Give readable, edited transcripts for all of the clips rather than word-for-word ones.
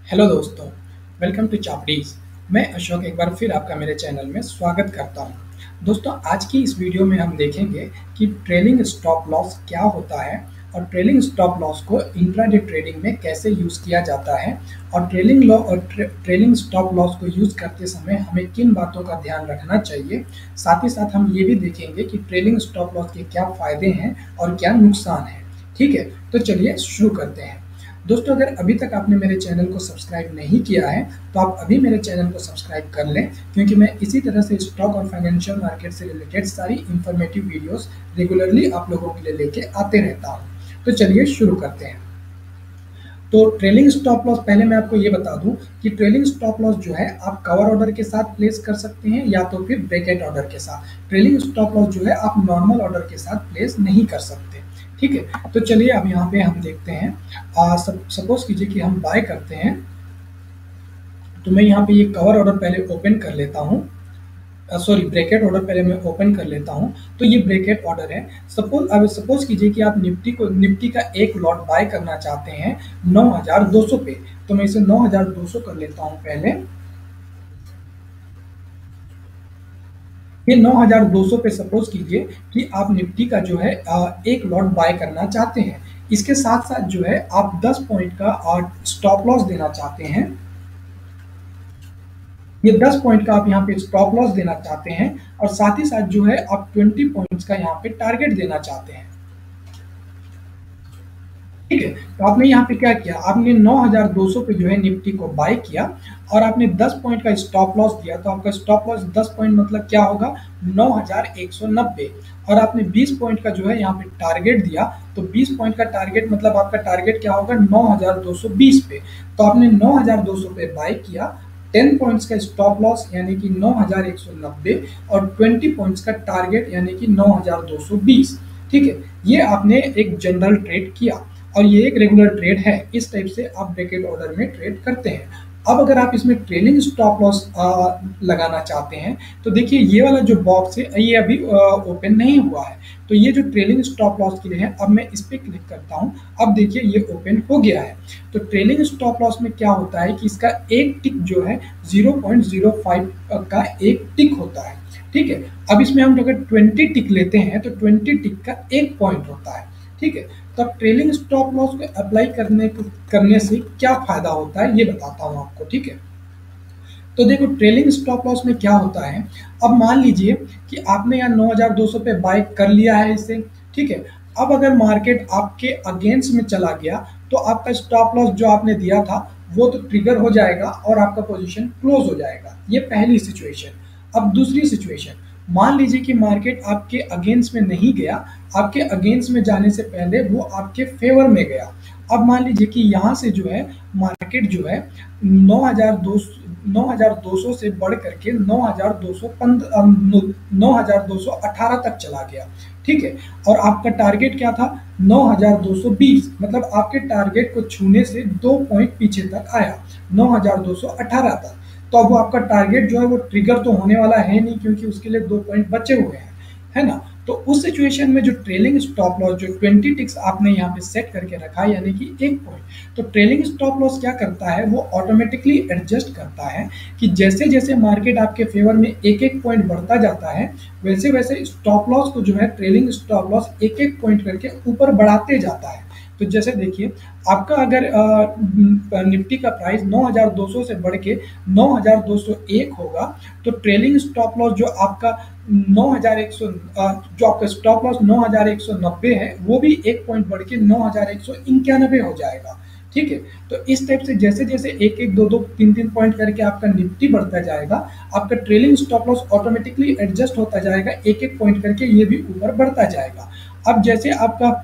Hello दोस्तों, welcome to चापड़ीज। मैं अशोक एक बार फिर आपका मेरे चैनल में स्वागत करता हूं। दोस्तों, आज की इस वीडियो में हम देखेंगे कि ट्रेलिंग स्टॉप लॉस क्या होता है और ट्रेलिंग स्टॉप लॉस को इंट्राडे ट्रेडिंग में कैसे यूज़ किया जाता है और ट्रेलिंग स्टॉप लॉस को यूज़ करते समय हमें किन बातों का ध्यान रखना चाहिए। साथ ही साथ हम ये भी देखेंगे कि ट्रेलिंग स्टॉप लॉस के क्या फ़ायदे हैं और क्या नुकसान हैं। ठीक है, तो चलिए शुरू करते हैं। दोस्तों, अगर अभी तक आपने मेरे चैनल को सब्सक्राइब नहीं किया है तो आप अभी मेरे चैनल को सब्सक्राइब कर लें, क्योंकि मैं इसी तरह से स्टॉक और फाइनेंशियल मार्केट से रिलेटेड सारी इंफॉर्मेटिव वीडियोस रेगुलरली आप लोगों के लिए लेके आते रहता हूं। तो चलिए शुरू करते हैं। तो ट्रेलिंग स्टॉप लॉस, पहले मैं आपको ये बता दूं कि ट्रेलिंग स्टॉप लॉस जो है आप कवर ऑर्डर के साथ प्लेस कर सकते हैं या तो फिर ब्रैकेट ऑर्डर के साथ। ट्रेलिंग स्टॉप लॉस जो है आप नॉर्मल ऑर्डर के साथ प्लेस नहीं कर सकते। ठीक है, तो चलिए अब यहाँ पे हम देखते हैं। सपोज कीजिए कि हम बाय करते हैं, तो मैं यहाँ पे ये कवर ऑर्डर पहले ओपन कर लेता हूँ। सॉरी, ब्रैकेट ऑर्डर पहले मैं ओपन कर लेता हूँ। तो ये ब्रैकेट ऑर्डर है। सपोज कीजिए कि आप निफ्टी का एक लॉट बाय करना चाहते हैं 9200 पे। तो मैं इसे 9200 कर लेता हूँ पहले। ये 9200 पे सपोज कीजिए कि आप निफ्टी का जो है एक लॉट बाय करना चाहते हैं। इसके साथ साथ जो है आप 10 पॉइंट का स्टॉप लॉस देना चाहते हैं। ये 10 पॉइंट का आप यहाँ पे स्टॉप लॉस देना चाहते हैं और साथ ही साथ जो है आप 20 पॉइंट्स का यहाँ पे टारगेट देना चाहते हैं। ठीक है, तो आपने यहाँ पे क्या किया, आपने 9200 पे जो है निफ्टी को बाय किया और आपने 10 पॉइंट का स्टॉप लॉस दिया। तो आपका स्टॉप लॉस 10 पॉइंट मतलब क्या होगा, 9190। और आपने 20 पॉइंट का जो है यहाँ पे टारगेट दिया। तो 20 पॉइंट का टारगेट मतलब आपका टारगेट क्या होगा, 9220 पे। तो आपने 9200 पे बाय किया, 10 पॉइंट्स का स्टॉप लॉस यानी कि 9190 और 20 पॉइंट्स का टारगेट यानी कि 9220। ठीक है, ये आपने एक जनरल ट्रेड किया और ये एक रेगुलर ट्रेड है। इस टाइप से आप ब्रैकेट ऑर्डर में ट्रेड करते हैं। अब अगर आप इसमें ट्रेलिंग स्टॉप लॉस लगाना चाहते हैं तो देखिए ये वाला जो बॉक्स है ये अभी ओपन नहीं हुआ है। तो ये जो ट्रेलिंग स्टॉप लॉस के लिए है, अब मैं इस पर क्लिक करता हूं। अब देखिए ये ओपन हो गया है। तो ट्रेलिंग स्टॉप लॉस में क्या होता है कि इसका एक टिक जो है 0.05 का एक टिक होता है। ठीक है, अब इसमें हम अगर 20 टिक लेते हैं तो 20 टिक का एक पॉइंट होता है। ठीक है, तो अब ट्रेलिंग स्टॉप लॉस को अप्लाई करने से क्या फायदा होता है ये बताता हूं आपको। ठीक है, तो देखो ट्रेलिंग स्टॉप लॉस में क्या होता है। अब मान लीजिए कि आपने यहाँ 9200 पे बाय कर लिया है इसे। ठीक है, अब अगर मार्केट आपके अगेंस्ट में चला गया तो आपका स्टॉप लॉस जो आपने दिया था वो तो ट्रिगर हो जाएगा और आपका पोजीशन क्लोज हो जाएगा। ये पहली सिचुएशन। अब दूसरी सिचुएशन, मान लीजिए कि मार्केट आपके अगेंस्ट में नहीं गया, आपके अगेंस्ट में जाने से पहले वो आपके फेवर में गया। अब मान लीजिए कि यहाँ से जो है मार्केट जो है 9200 से बढ़ करके 9218 तक चला गया। ठीक है, और आपका टारगेट क्या था, 9220। मतलब आपके टारगेट को छूने से 2 पॉइंट पीछे तक आया, 9218 तक। तो अब वो आपका टारगेट जो है वो ट्रिगर तो होने वाला है नहीं, क्योंकि उसके लिए 2 पॉइंट बचे हुए हैं, है ना। तो उस सिचुएशन में जो ट्रेलिंग स्टॉप लॉस जो 20 टिक्स आपने यहाँ पे सेट करके रखा है यानी कि एक पॉइंट, तो ट्रेलिंग स्टॉप लॉस क्या करता है, वो ऑटोमेटिकली एडजस्ट करता है कि जैसे जैसे मार्केट आपके फेवर में एक एक पॉइंट बढ़ता जाता है वैसे वैसे स्टॉप लॉस को जो है ट्रेलिंग स्टॉप लॉस एक एक पॉइंट करके ऊपर बढ़ाते जाता है। तो जैसे देखिए, आपका अगर निफ्टी का प्राइस 9200 से बढ़ के 9201 होगा तो ट्रेलिंग स्टॉप लॉस जो आपका 9100 जो आपका स्टॉप लॉस 9190 है वो भी एक पॉइंट बढ़ के 9191 हो जाएगा। ठीक है, तो इस टाइप से जैसे जैसे एक एक दो दो तीन तीन पॉइंट करके आपका निफ्टी बढ़ता जाएगा, आपका trailing stop loss automatically adjust होता जाएगा, एक एक पॉइंट करके ये भी ऊपर बढ़ता जाएगा। अब जैसे आपका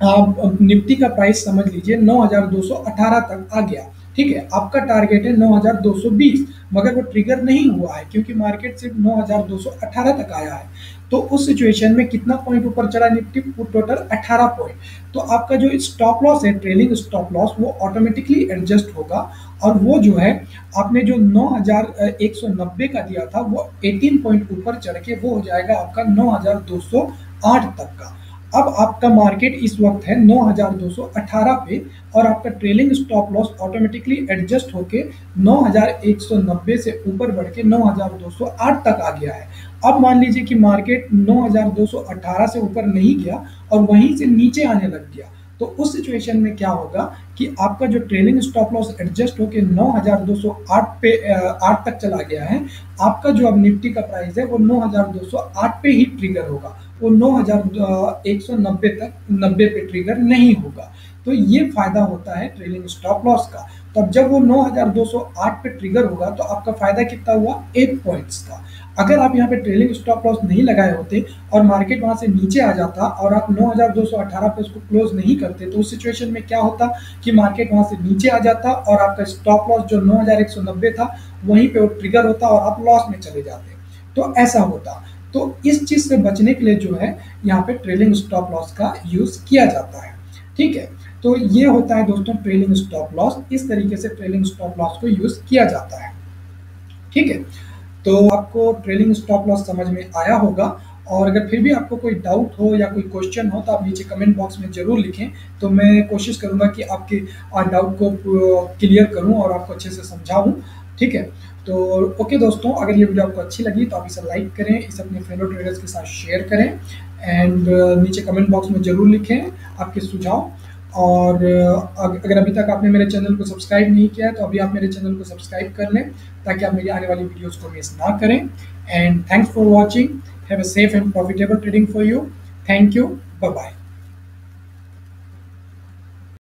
आप निफ्टी का प्राइस समझ लीजिए 9218 तक आ गया। ठीक है, आपका टारगेट है 9220, मगर वो ट्रिगर नहीं हुआ है क्योंकि मार्केट सिर्फ 9218 तक आया है। तो उस सिचुएशन में कितना पॉइंट ऊपर चढ़ा निफ्टी, टोटल 18 पॉइंट। तो आपका जो स्टॉप लॉस है, ट्रेलिंग स्टॉप लॉस, वो ऑटोमेटिकली एडजस्ट होगा और वो जो है आपने जो 9190 का दिया था वो 18 पॉइंट ऊपर चढ़ के वो हो जाएगा आपका 9208 तक का। अब आपका मार्केट इस वक्त है 9218 पे और आपका trailing stop loss automatically adjust होके 9190 से ऊपर बढ़ के 9208 तक आ गया है। अब मान लीजिए कि मार्केट 9218 से ऊपर नहीं गया और वहीं से नीचे आने लग गया, तो उस सिचुएशन में क्या होगा कि आपका जो ट्रेलिंग स्टॉप लॉस एडजस्ट होकर 9208 पे 8 तक चला गया है, आपका जो अब निफ्टी का प्राइस है वो 9208 पे ही ट्रिगर होगा, वो 9190 तक 90 पे ट्रिगर नहीं होगा। तो ये फायदा होता है ट्रेलिंग स्टॉप लॉस का। तब जब वो 9208 पे ट्रिगर होगा तो आपका फायदा कितना हुआ, 8 पॉइंट्स का। अगर आप यहाँ पे ट्रेलिंग स्टॉप लॉस नहीं लगाए होते और मार्केट वहां से नीचे आ जाता और आप 9218 पे उसको क्लोज नहीं करते, तो उस सिचुएशन में क्या होता कि मार्केट वहां से नीचे आ जाता और आपका स्टॉप लॉस जो 9190 था वहीं पे वो ट्रिगर होता और आप लॉस में चले जाते। तो ऐसा होता। तो इस चीज से बचने के लिए जो है यहाँ पे ट्रेलिंग स्टॉप लॉस का यूज किया जाता है। ठीक है, तो ये होता है दोस्तों ट्रेलिंग स्टॉप लॉस। इस तरीके से ट्रेलिंग स्टॉप लॉस को यूज किया जाता है। ठीक है, तो आपको ट्रेलिंग स्टॉप लॉस समझ में आया होगा। और अगर फिर भी आपको कोई डाउट हो या कोई क्वेश्चन हो तो आप नीचे कमेंट बॉक्स में ज़रूर लिखें, तो मैं कोशिश करूंगा कि आपके डाउट को क्लियर करूं और आपको अच्छे से समझाऊं। ठीक है, तो ओके दोस्तों, अगर ये वीडियो आपको अच्छी लगी तो आप इसे लाइक करें, इसे अपने फेलो ट्रेडर्स के साथ शेयर करें एंड नीचे कमेंट बॉक्स में ज़रूर लिखें आपके सुझाव। और अगर अभी तक आपने मेरे चैनल को सब्सक्राइब नहीं किया है तो अभी आप मेरे चैनल को सब्सक्राइब कर लें ताकि आप मेरी आने वाली वीडियोस को मिस ना करें। And thanks for watching, have a safe and profitable trading for you. Thank you, bye bye.